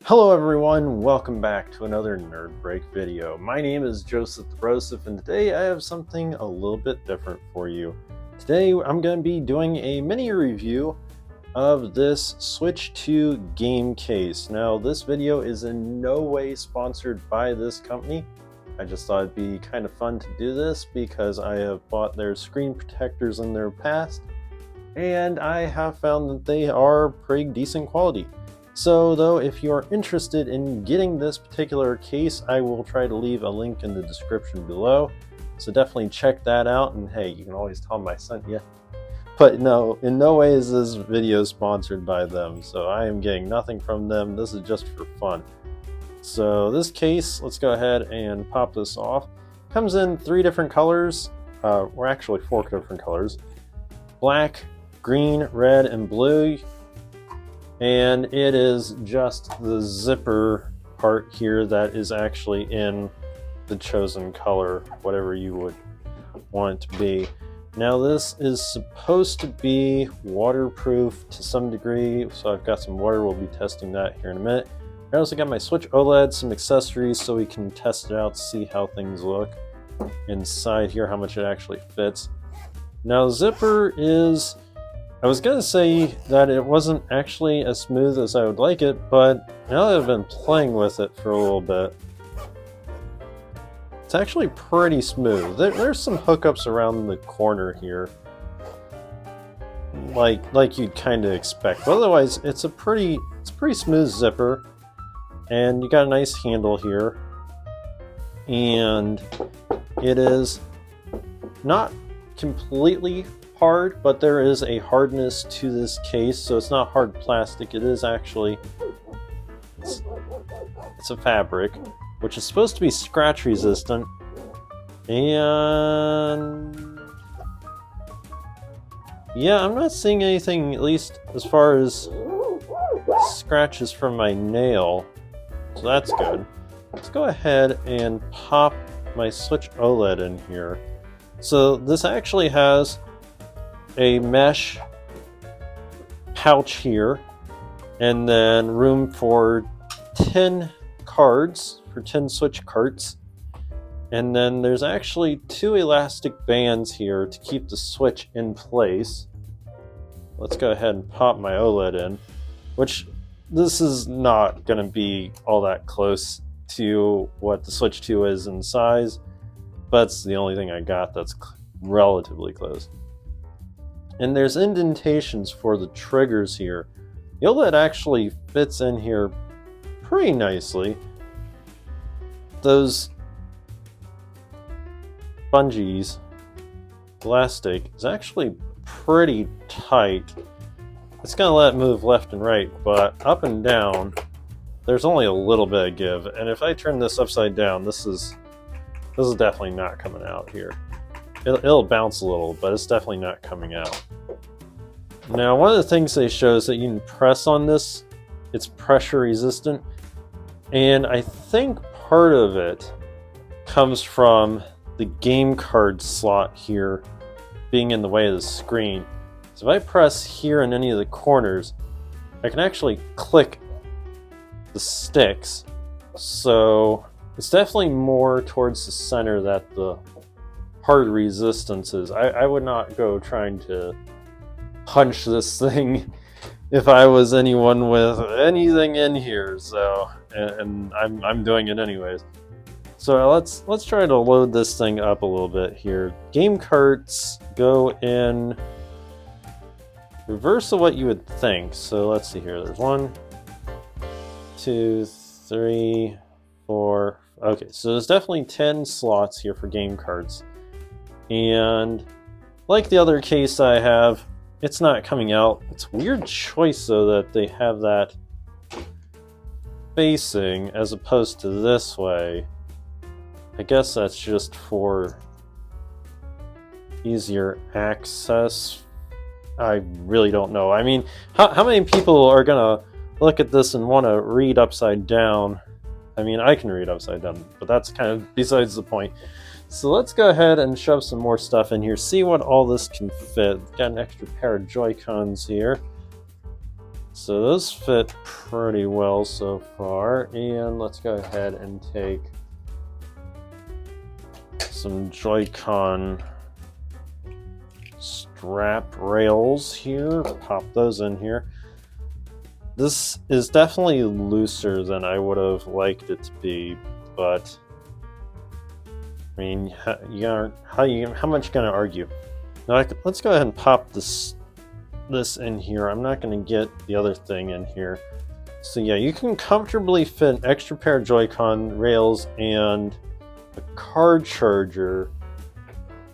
Hello everyone, welcome back to another Nerd Break video. My name is Joseph the Broseph, and today I have something a little bit different for you. Today I'm going to be doing a mini review of this Switch 2 game case. Now this video is in no way sponsored by this company. I just thought it'd be kind of fun to do this because I have bought their screen protectors in their past, and I have found that they are pretty decent quality. So though, if you're interested in getting this particular case, I will try to leave a link in the description below. So definitely check that out, and hey, you can always tell them I sent you. But no, in no way is this video sponsored by them, so I am getting nothing from them. This is just for fun. So this case, let's go ahead and pop this off. Comes in 3 different colors, or actually 4 different colors. Black, green, red, and blue. And it is just the zipper part here that is actually in the chosen color, whatever you would want it to be. Now this is supposed to be waterproof to some degree, so I've got some water. We'll be testing that here in a minute. I also got my Switch OLED, some accessories so we can test it out to see how things look inside here, how much it actually fits. Now zipper is... I was going to say that it wasn't actually as smooth as I would like it, but now that I've been playing with it for a little bit, it's actually pretty smooth. There's some hookups around the corner here, like you'd kind of expect. But otherwise, it's a pretty smooth zipper, and you got a nice handle here, and it is not completely hard, but there is a hardness to this case, so it's not hard plastic. It is actually it's a fabric, which is supposed to be scratch resistant, and yeah, I'm not seeing anything, at least as far as scratches from my nail, so that's good. Let's go ahead and pop my Switch OLED in here. So this actually has a mesh pouch here, and then room for 10 cards, for 10 Switch carts, and then there's actually 2 elastic bands here to keep the Switch in place. Let's go ahead and pop my OLED in, which this is not going to be all that close to what the Switch 2 is in size, but it's the only thing I got that's relatively close. And there's indentations for the triggers here. The OLED actually fits in here pretty nicely. Those bungees, elastic, is actually pretty tight. It's gonna let it move left and right, but up and down, there's only a little bit of give. And if I turn this upside down, this is definitely not coming out here. It'll bounce a little, but it's definitely not coming out. Now, one of the things they show is that you can press on this. It's pressure resistant. And I think part of it comes from the game card slot here being in the way of the screen. So if I press here in any of the corners, I can actually click the sticks. So it's definitely more towards the center that the hard resistance is. I would not go trying to punch this thing if I was anyone with anything in here, so and I'm doing it anyways. So let's try to load this thing up a little bit here. Game carts go in reverse of what you would think. So let's see here. There's 1, 2, 3, 4. Okay, so there's definitely 10 slots here for game carts. And like the other case I have, it's not coming out. It's a weird choice though that they have that facing as opposed to this way. I guess that's just for easier access. I really don't know. I mean, how many people are gonna look at this and want to read upside down? I mean, I can read upside down, but that's kind of besides the point. So let's go ahead and shove some more stuff in here, see what all this can fit. Got an extra pair of Joy-Cons here. So those fit pretty well so far, and let's go ahead and take some Joy-Con strap rails here, pop those in here. This is definitely looser than I would have liked it to be, but I mean, how much you gonna argue? Now let's go ahead and pop this in here. I'm not gonna get the other thing in here. So yeah, you can comfortably fit an extra pair of Joy-Con rails and a car charger.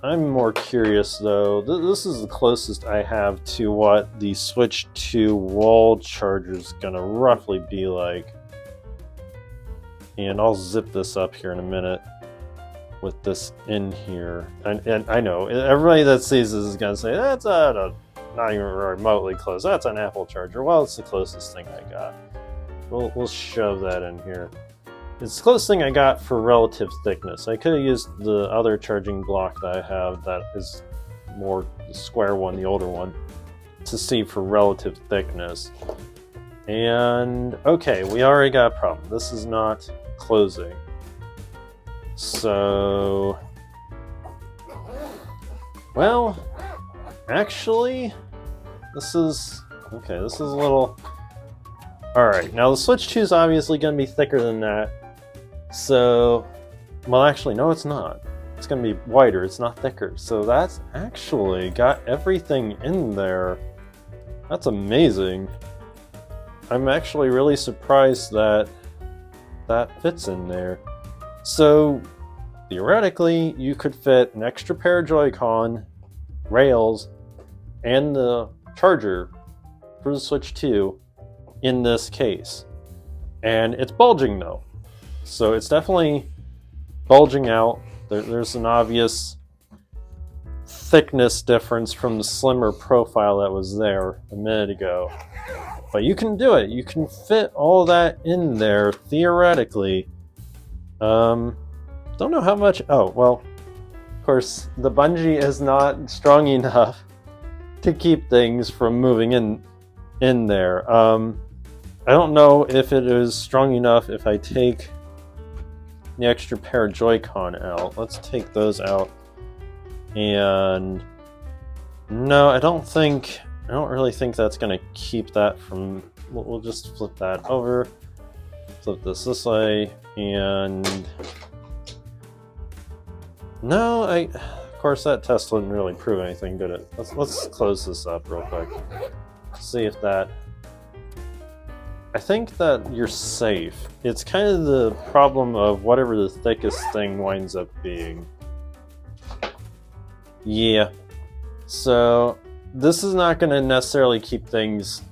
I'm more curious though. This is the closest I have to what the Switch 2 wall charger is gonna roughly be like. And I'll zip this up here in a minute with this in here. And I know, everybody that sees this is gonna say, that's not even remotely close. That's an Apple charger. Well, it's the closest thing I got. We'll shove that in here. It's the closest thing I got for relative thickness. I could have used the other charging block that I have that is more the square one, the older one, to see for relative thickness. And okay, we already got a problem. This is not closing. So, well, actually, this is a little... Alright, now the Switch 2 is obviously going to be thicker than that. So, well actually, no it's not. It's going to be wider, it's not thicker. So that's actually got everything in there. That's amazing. I'm actually really surprised that that fits in there. So, theoretically, you could fit an extra pair of Joy-Con rails and the charger for the Switch 2 in this case. And it's bulging though. So it's definitely bulging out. There's an obvious thickness difference from the slimmer profile that was there a minute ago. But you can do it. You can fit all that in there theoretically. Don't know how much. Oh, well, of course, the bungee is not strong enough to keep things from moving in there. I don't know if it is strong enough if I take the extra pair of Joy-Con out. Let's take those out. And no, I don't really think that's gonna keep that from... We'll just flip that over, flip this way, and no, of course that test wouldn't really prove anything, did it? Let's close this up real quick. See if that... I think that you're safe. It's kind of the problem of whatever the thickest thing winds up being. Yeah. So, this is not going to necessarily keep things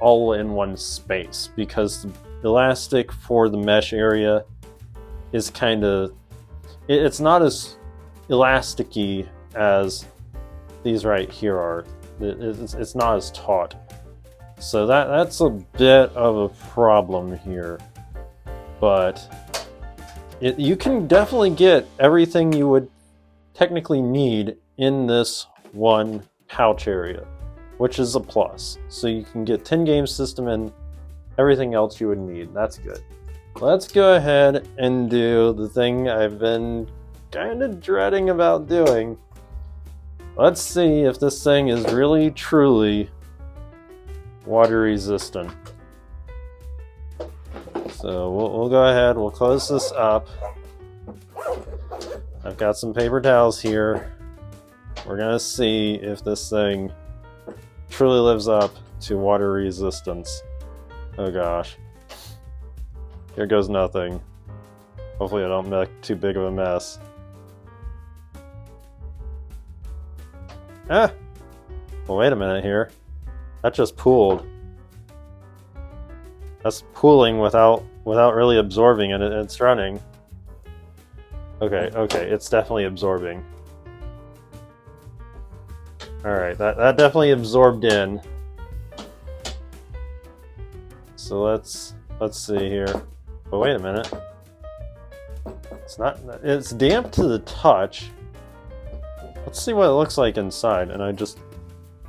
all in one space, because the elastic for the mesh area is kind of... It's not as elasticy as these right here are. It's not as taut. So that's a bit of a problem here, but you can definitely get everything you would technically need in this one pouch area, which is a plus. So you can get 10 game system and everything else you would need. That's good. Let's go ahead and do the thing I've been kind of dreading about doing. Let's see if this thing is really truly water resistant. So we'll go ahead, we'll close this up. I've got some paper towels here. We're gonna see if this thing truly lives up to water resistance. Oh gosh. Here goes nothing. Hopefully I don't make too big of a mess. Ah! Well, wait a minute here. That just pooled. That's pooling without really absorbing it. It's running. Okay, it's definitely absorbing. Alright, that definitely absorbed in. So let's see here. But wait a minute. It's damp to the touch. Let's see what it looks like inside, and I just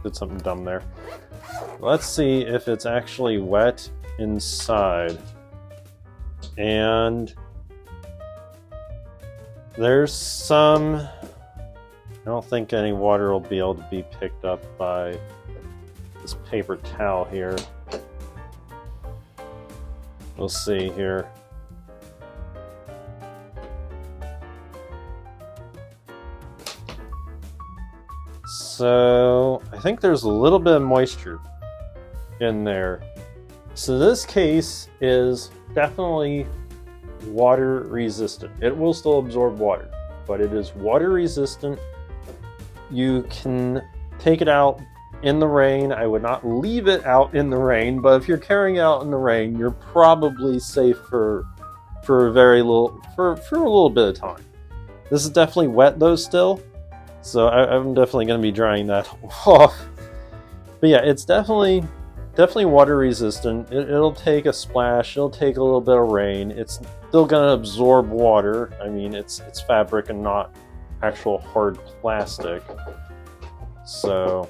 did something dumb there. Let's see if it's actually wet inside. And there's some, I don't think any water will be able to be picked up by this paper towel here. We'll see here. So I think there's a little bit of moisture in there. So this case is definitely water resistant. It will still absorb water, but it is water resistant. You can take it out in the rain. I would not leave it out in the rain, but if you're carrying it out in the rain, you're probably safe for a little bit of time. This is definitely wet though still, so I'm definitely going to be drying that off. But yeah, it's definitely water resistant. It'll take a splash, it'll take a little bit of rain. It's still going to absorb water. I mean, it's fabric and not actual hard plastic. So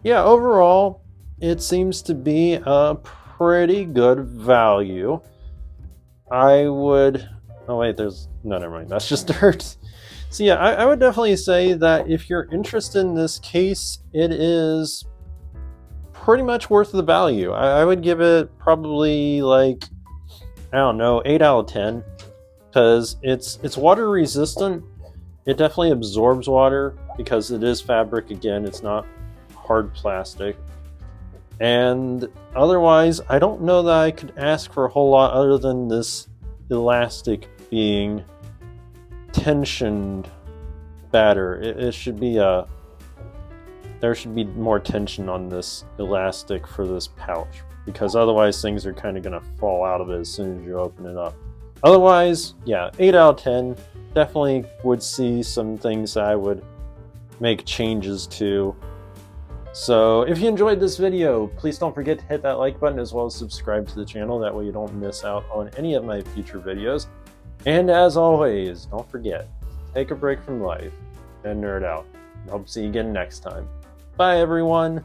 yeah, overall, it seems to be a pretty good value. I would, oh wait, no, never mind, that's just dirt. So yeah, I would definitely say that if you're interested in this case, it is pretty much worth the value. I would give it probably like, I don't know, 8 out of 10, because it's water resistant. It definitely absorbs water because it is fabric. Again, it's not hard plastic. And otherwise, I don't know that I could ask for a whole lot other than this elastic being tensioned better. It should be there should be more tension on this elastic for this pouch, because otherwise things are kind of going to fall out of it as soon as you open it up. Otherwise, yeah, 8 out of 10. Definitely would see some things that I would make changes to. So if you enjoyed this video, please don't forget to hit that like button as well as subscribe to the channel. That way you don't miss out on any of my future videos. And as always, don't forget, take a break from life and nerd out. I hope to see you again next time. Bye everyone!